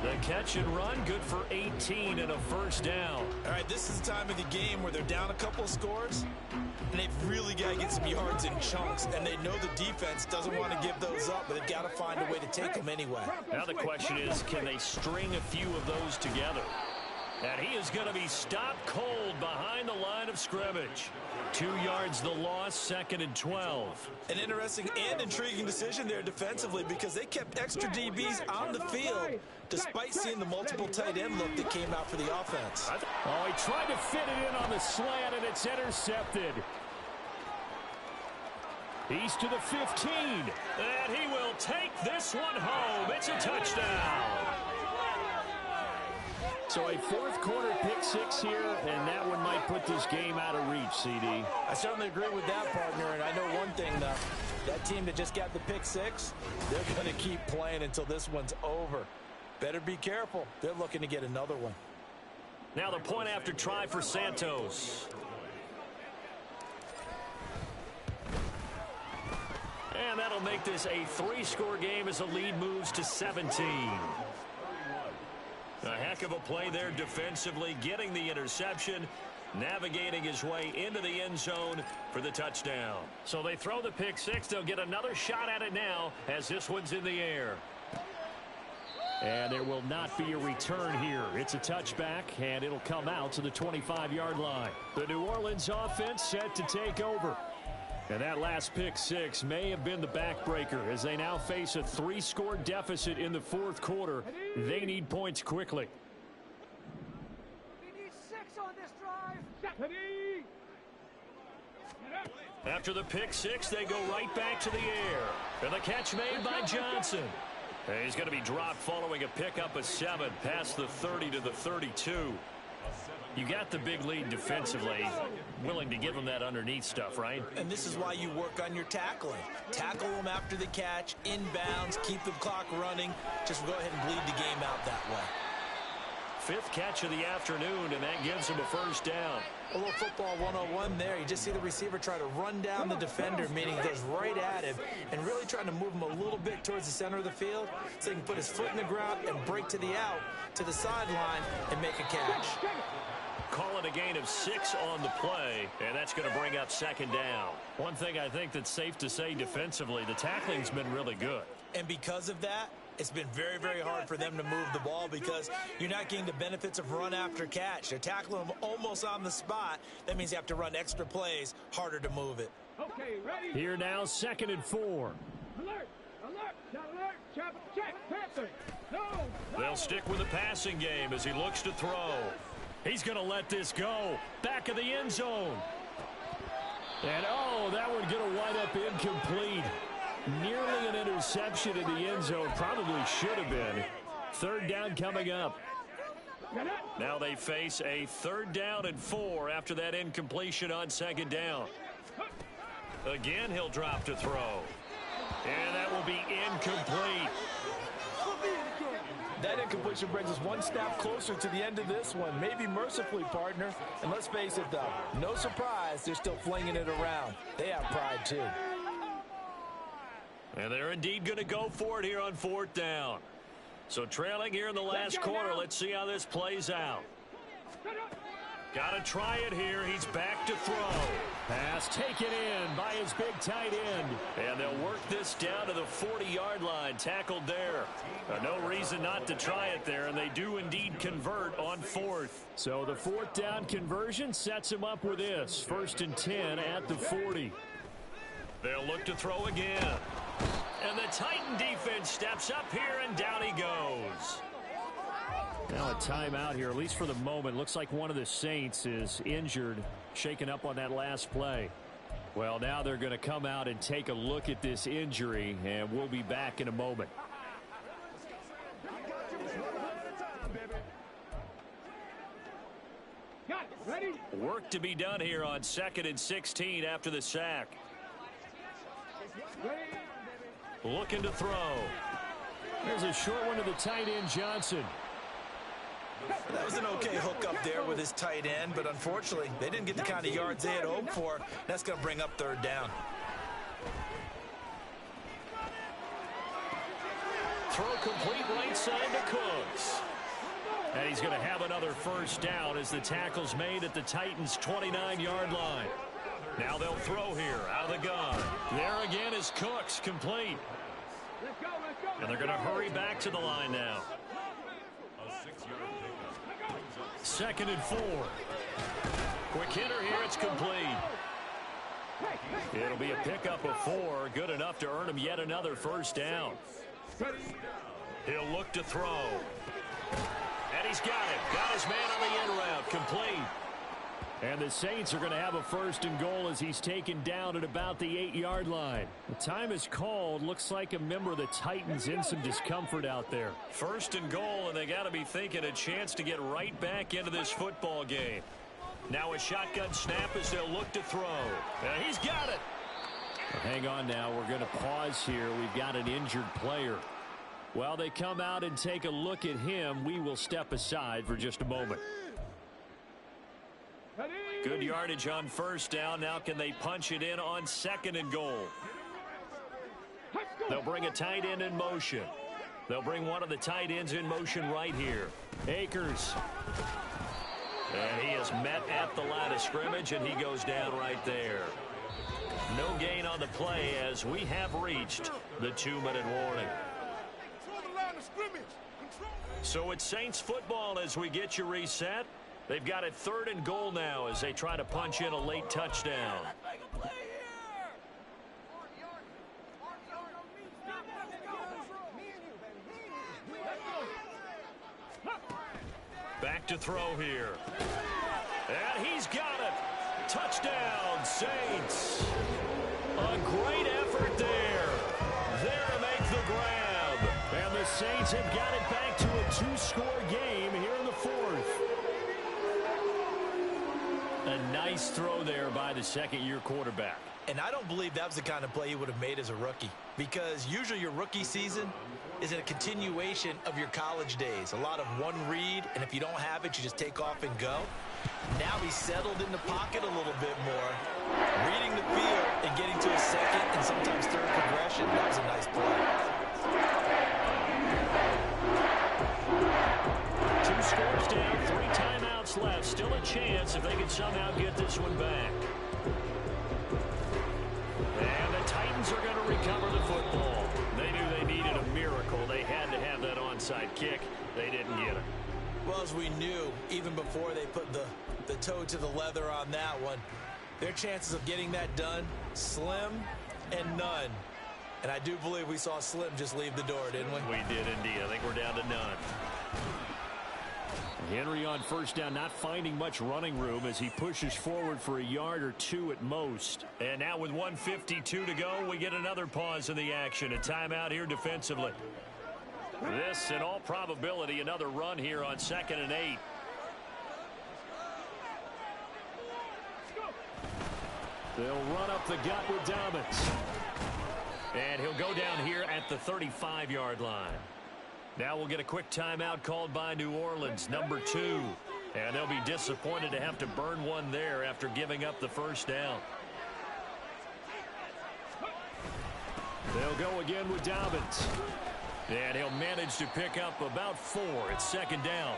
S2: The catch and run, good for 18 and a first down.
S3: All right, this is the time of the game where they're down a couple of scores, and they've really got to get some yards in chunks, and they know the defense doesn't want to give those up, but they've got to find a way to take them anyway.
S2: Now the question is, can they string a few of those together? And he is going to be stopped cold behind the line of scrimmage. 2 yards the loss, 2nd and 12.
S3: An interesting and intriguing decision there defensively because they kept extra DBs on the field despite seeing the multiple tight end look that came out for the offense.
S1: Oh, he tried to fit it in on the slant, and it's intercepted. He's to the 15.
S2: And he will take this one home. It's a touchdown.
S1: So a fourth quarter pick 6 here, and that one might put this game out of reach, CD.
S4: I certainly agree with that, partner, and I know one thing, though. That team that just got the pick 6, they're going to keep playing until this one's over. Better be careful. They're looking to get another one.
S2: Now the point after try for Santos. And that'll make this a 3-score game as the lead moves to 17. A heck of a play there defensively, getting the interception, navigating his way into the end zone for the touchdown. So they throw the pick 6. They'll get another shot at it now as this one's in the air.
S1: And there will not be a return here. It's a touchback, and it'll come out to the 25-yard line. The New Orleans offense set to take over. And that last pick six may have been the backbreaker as they now face a 3-score deficit in the fourth quarter. They need points quickly.
S5: We need 6 on this drive.
S2: After the pick six, they go right back to the air. And the catch made by Johnson. And he's going to be dropped following a pickup of 7 past the 30 to the 32. You got the big lead defensively. Willing to give them that underneath stuff, right?
S3: And this is why you work on your tackling. Tackle them after the catch, inbounds, keep the clock running. Just go ahead and bleed the game out that way.
S2: 5th catch of the afternoon, and that gives him a first down.
S3: A little football 101 there. You just see the receiver try to run down the defender, meaning he goes right at him, and really trying to move him a little bit towards the center of the field so he can put his foot in the ground and break to the out, to the sideline, and make a catch.
S2: Call it a gain of 6 on the play, and that's going to bring up 2nd down. One thing I think that's safe to say defensively, the tackling's been really good.
S3: And because of that, it's been very, very hard for them to move the ball because you're not getting the benefits of run after catch. They're tackling them almost on the spot. That means you have to run extra plays, harder to move it.
S5: Okay, ready?
S1: Here now, 2nd and 4.
S5: Alert! Alert! Check! Panther! No!
S2: They'll stick with the passing game as he looks to throw. He's going to let this go. Back of the end zone.
S1: And, oh, that one going to wind up incomplete. Nearly an interception in the end zone. Probably should have been. 3rd down coming up.
S2: Now they face a 3rd down and 4 after that incompletion on 2nd down. Again, he'll drop to throw. And that will be incomplete.
S4: That incompletion brings us one step closer to the end of this one. Maybe mercifully, partner. And let's face it, though, no surprise, they're still flinging it around. They have pride, too.
S2: And they're indeed going to go for it here on 4th down. So trailing here in the last quarter, let's see how this plays out. Got to try it here. He's back to throw.
S1: Pass taken in by his big tight end.
S2: And they'll work this down to the 40-yard line, tackled there. No reason not to try it there, and they do indeed convert on 4th.
S1: So the 4th down conversion sets him up with this. 1st and 10 at the 40.
S2: They'll look to throw again. And the Titan defense steps up here, and down he goes.
S1: Now a timeout here, at least for the moment. Looks like one of the Saints is injured, shaken up on that last play. Well, now they're going to come out and take a look at this injury, and we'll be back in a moment.
S5: Got it. Ready?
S2: Work to be done here on 2nd and 16 after the sack.
S5: Ready?
S2: Looking to throw.
S1: There's a short one to the tight end, Johnson.
S3: That was an okay hook up there with his tight end, but unfortunately, they didn't get the kind of yards they had hoped for. That's going to bring up 3rd down.
S2: Throw complete right side to Cooks. And he's going to have another 1st down as the tackle's made at the Titans' 29-yard line. Now they'll throw here out of the gun. There again is Cooks, complete.
S5: Let's go.
S2: And they're going to hurry back to the line now. 2nd and 4. Quick hitter here, it's complete. It'll be a pickup of 4, good enough to earn him yet another 1st down. He'll look to throw. And he's got it. Got his man on the end route, complete.
S1: And the Saints are going to have a 1st and goal as he's taken down at about the 8-yard line. The time is called. Looks like a member of the Titans in some discomfort out there.
S2: 1st and goal, and they got to be thinking a chance to get right back into this football game. Now a shotgun snap as they'll look to throw. And he's got it.
S1: Hang on now. We're going to pause here. We've got an injured player. While they come out and take a look at him, we will step aside for just a moment.
S2: Good yardage on 1st down. Now can they punch it in on 2nd and goal? They'll bring a tight end in motion. They'll bring one of the tight ends in motion right here. Akers. And he is met at the line of scrimmage, and he goes down right there. No gain on the play as we have reached the 2-minute warning. So it's Saints football as we get you reset. They've got it 3rd and goal now as they try to punch in a late touchdown. Back to throw here. And he's got it. Touchdown, Saints. A great effort there. There to make the grab.
S1: And the Saints have got it back to a 2-score game here in the 4th. A nice throw there by the second-year quarterback.
S3: And I don't believe that was the kind of play he would have made as a rookie, because usually your rookie season is a continuation of your college days. A lot of one read, and if you don't have it, you just take off and go. Now he's settled in the pocket a little bit more, reading the field and getting to a second and sometimes third progression. That was a nice play.
S1: 2 scores down, 3 timeouts left. Still a chance if they can somehow get this one back.
S2: And the Titans are going to recover the football. They knew they needed a miracle. They had to have that onside kick. They didn't get it.
S3: Well, as we knew, even before they put the toe to the leather on that one, their chances of getting that done, slim and none. And I do believe we saw Slim just leave the door, didn't we?
S2: We did indeed. I think we're down to none.
S1: Henry on first down, not finding much running room as he pushes forward for a yard or 2 at most.
S2: And now with 1:52 to go, we get another pause in the action. A timeout here defensively. This, in all probability, another run here on 2nd and 8.
S1: They'll run up the gut with Dobbins.
S2: And he'll go down here at the 35-yard line. Now we'll get a quick timeout called by New Orleans, number 2. And they'll be disappointed to have to burn one there after giving up the first down.
S1: They'll go again with Dobbins.
S2: And he'll manage to pick up about 4 at 2nd down.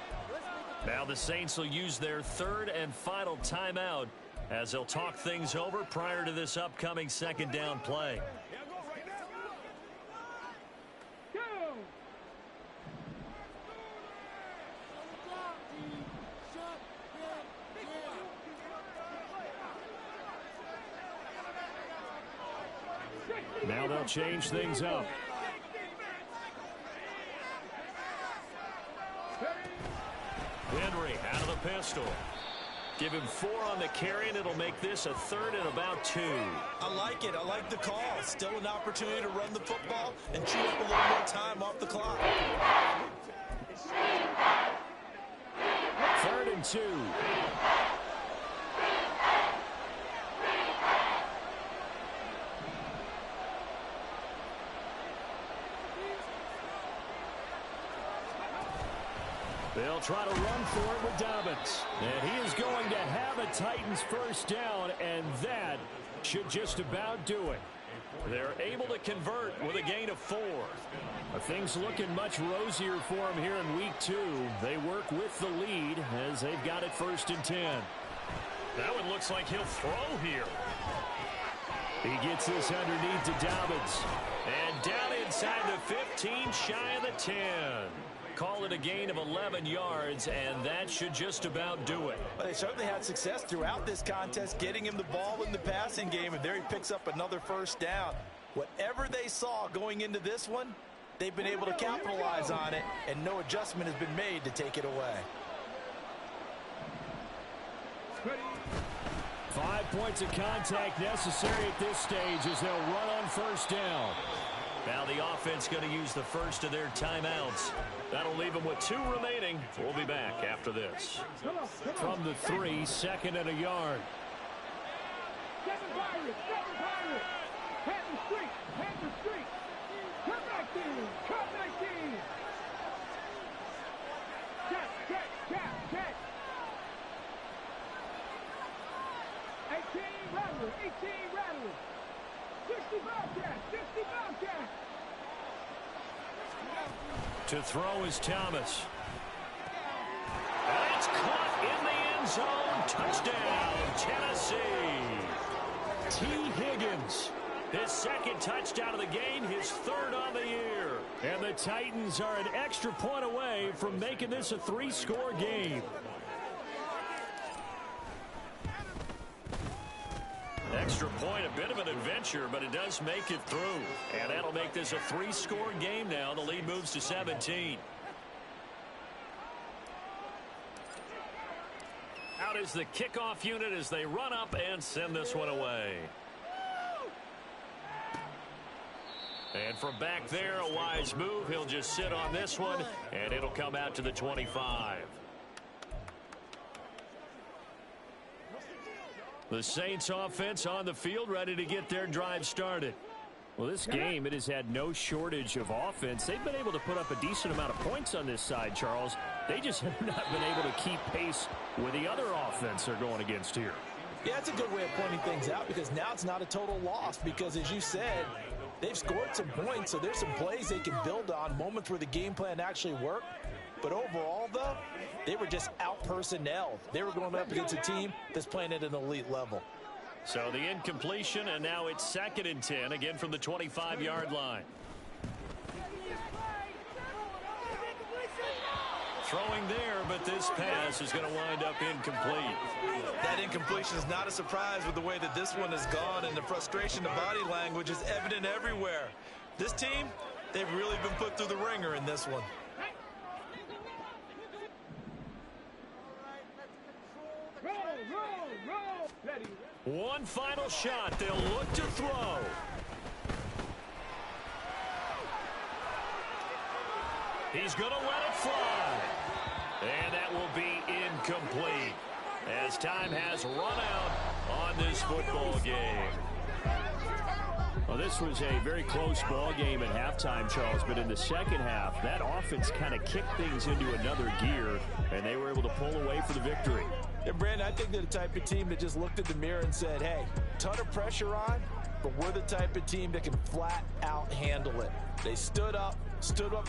S2: Now the Saints will use their 3rd and final timeout as they'll talk things over prior to this upcoming 2nd down play.
S1: Now they'll change things up.
S2: Henry out of the pistol. Give him 4 on the carry, and it'll make this a 3rd and about 2.
S3: I like it. I like the call. Still an opportunity to run the football and chew up a little more time off the clock.
S1: 3rd and 2. They'll try to run for it with Dobbins. And he is going to have a Titans first down, and that should just about do it.
S2: They're able to convert with a gain of 4.
S1: Things looking much rosier for him here in week 2. They work with the lead as they've got it 1st and 10.
S2: That one looks like he'll throw here.
S1: He gets this underneath to Dobbins.
S2: And down inside the 15, shy of the 10. Call it a gain of 11 yards, and that should just about do it.
S4: Well, they certainly had success throughout this contest, getting him the ball in the passing game, and there he picks up another first down. Whatever they saw going into this one, they've been able to capitalize on it, and no adjustment has been made to take it away.
S1: 5 points of contact necessary at this stage as they'll run on first down.
S2: Now the offense going to use the first of their timeouts. That'll leave them with 2 remaining. We'll be back after this.
S1: From the 3, 2nd and a yard.
S5: Seven Pirates, Panther Street, come back in. Check. 18 Rattlers, 60 Bobcats.
S2: To throw is Thomas. And it's caught in the end zone. Touchdown, Tennessee.
S1: T. Higgins
S2: His second touchdown of the game, his third on the year.
S1: And the Titans are an extra point away from making this a 3-score game.
S2: Extra point, a bit of an adventure, but it does make it through. And that'll make this a 3-score game now. The lead moves to 17. Out is the kickoff unit as they run up and send this one away. And from back there, a wise move. He'll just sit on this one, and it'll come out to the 25. The Saints offense on the field, ready to get their drive started.
S1: Well, this game, it has had no shortage of offense. They've been able to put up a decent amount of points on this side, Charles. They just have not been able to keep pace with the other offense they're going against here.
S4: Yeah, it's a good way of pointing things out because now it's not a total loss because, as you said, they've scored some points, so there's some plays they can build on, moments where the game plan actually worked. But overall, though, they were just out-personnelled. They were going up against a team that's playing at an elite level.
S2: So the incompletion, and now it's 2nd and 10, again from the 25-yard line. Throwing there, but this pass is going to wind up incomplete.
S4: That incompletion is not a surprise with the way that this one has gone, and the frustration, the body language is evident everywhere. This team, they've really been put through the ringer in this one.
S2: One final shot. They'll look to throw. He's going to let it fly. And that will be incomplete as time has run out on this football game.
S1: Well, this was a very close ball game at halftime, Charles, but in the second half, that offense kind of kicked things into another gear, and they were able to pull away for the victory.
S4: And, Brandon, I think they're the type of team that just looked at the mirror and said, hey, ton of pressure on, but we're the type of team that can flat out handle it. They stood up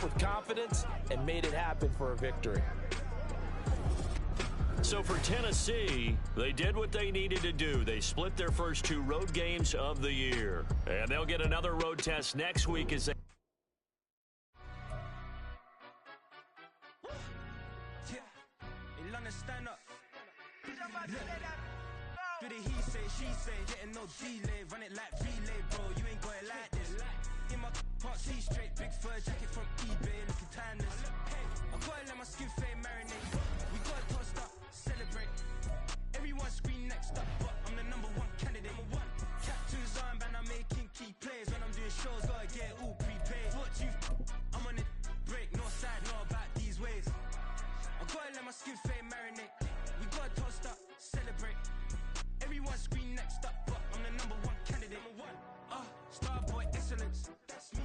S4: with confidence, and made it happen for a victory.
S2: So for Tennessee, they did what they needed to do. They split their first 2 road games of the year. And they'll get another road test next week as they...
S7: Do the he say, she say, getting no delay, run it like relay, bro, you ain't got it like this. In my can't see straight, big fur jacket from eBay, looking timeless. I gotta let my skin fade marinate, we gotta toast up, celebrate. Everyone scream next up, but I'm the #1 candidate. Tattoos on, man, I'm making key plays. When I'm doing shows, gotta get all prepaid. What you, I'm on it, break, no side, no about these ways. I gotta let my skin fade marinate, we gotta toast up, celebrate. Everyone scream next up, but I'm the #1 candidate. Starboy excellence.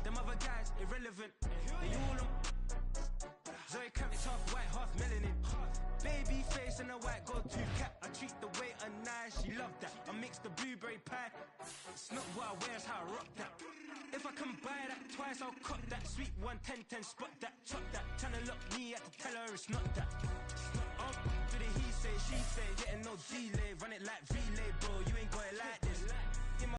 S7: Them other guys irrelevant. They all on. Zoe Camp's half white, half melanin. Baby face and a white go-to cap. I treat the waiter nice, she love that. I mix the blueberry pie. It's not what I wear, it's how I rock that. If I can buy that twice, I'll cut that. Sweet 110, spot that, chop that. Tryna look me at the tell her it's not that. Do the he say, she say, getting no delay, run it like relay, bro, you ain't got it like that.